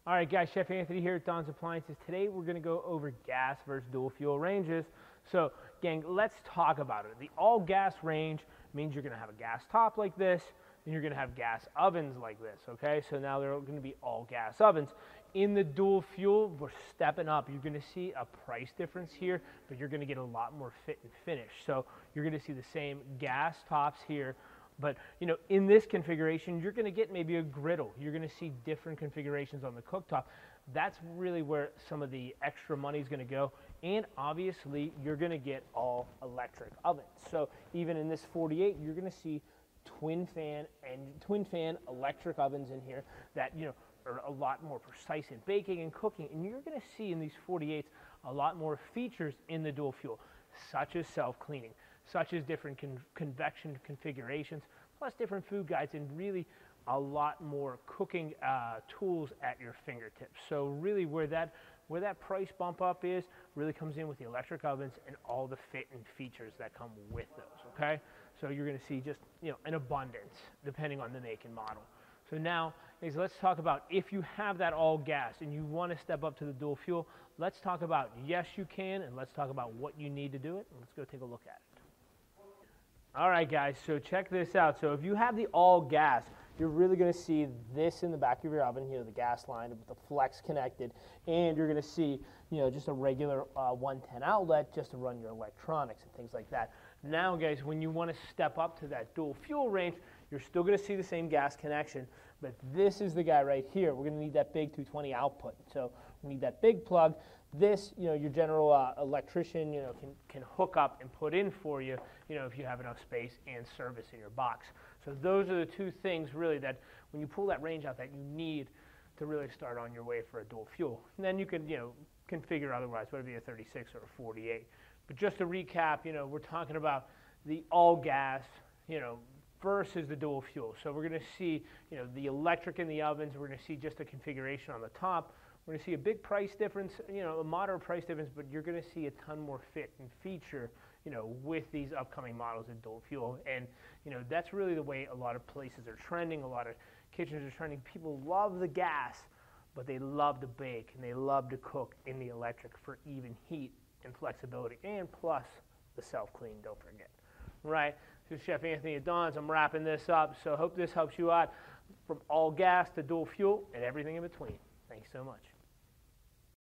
All right, guys, Chef Anthony here at Don's Appliances. Today we're going to go over gas versus dual fuel ranges. So, gang, let's talk about it. The all-gas range means you're going to have a gas top like this, and you're going to have gas ovens like this, okay? So now they're going to be all-gas ovens. In the dual fuel, we're stepping up. You're going to see a price difference here, but you're going to get a lot more fit and finish. So you're going to see the same gas tops here. But, you know, in this configuration, you're going to get maybe a griddle. You're going to see different configurations on the cooktop. That's really where some of the extra money is going to go. And obviously, you're going to get all electric ovens. So even in this 48, you're going to see twin fan electric ovens in here that, you know, are a lot more precise in baking and cooking. And you're going to see in these 48s a lot more features in the dual fuel, such as self-cleaning, such as different convection configurations, plus different food guides, and really a lot more cooking tools at your fingertips. So really where that price bump up is really comes in with the electric ovens and all the fit and features that come with those, okay? So you're going to see just, you know, an abundance depending on the make and model. So now, let's talk about if you have that all gas and you want to step up to the dual fuel, let's talk about yes you can, and let's talk about what you need to do it, and let's go take a look at it. All right, guys, so check this out. So if you have the all gas, you're really going to see this in the back of your oven here, the gas line with the flex connected, and you're going to see, you know, just a regular 110 outlet just to run your electronics and things like that. Now, guys, when you want to step up to that dual fuel range, you're still going to see the same gas connection, but this is the guy right here. We're going to need that big 220 output. So we need that big plug. This, you know, your general electrician, you know, can hook up and put in for you, you know, if you have enough space and service in your box. So those are the two things really that when you pull that range out that you need to really start on your way for a dual fuel. And then you can, you know, configure otherwise, whether it be a 36 or a 48. But just to recap, you know, we're talking about the all gas, you know, versus the dual fuel. So we're going to see, you know, the electric in the ovens. We're going to see just a configuration on the top. We're going to see a big price difference, you know, a moderate price difference, but you're going to see a ton more fit and feature, you know, with these upcoming models in dual fuel. And, you know, that's really the way a lot of places are trending. A lot of kitchens are trending. People love the gas, but they love to bake and they love to cook in the electric for even heat and flexibility, and plus the self-clean, don't forget. Right? This is Chef Anthony at Don's. I'm wrapping this up, so I hope this helps you out from all gas to dual fuel and everything in between. Thanks so much.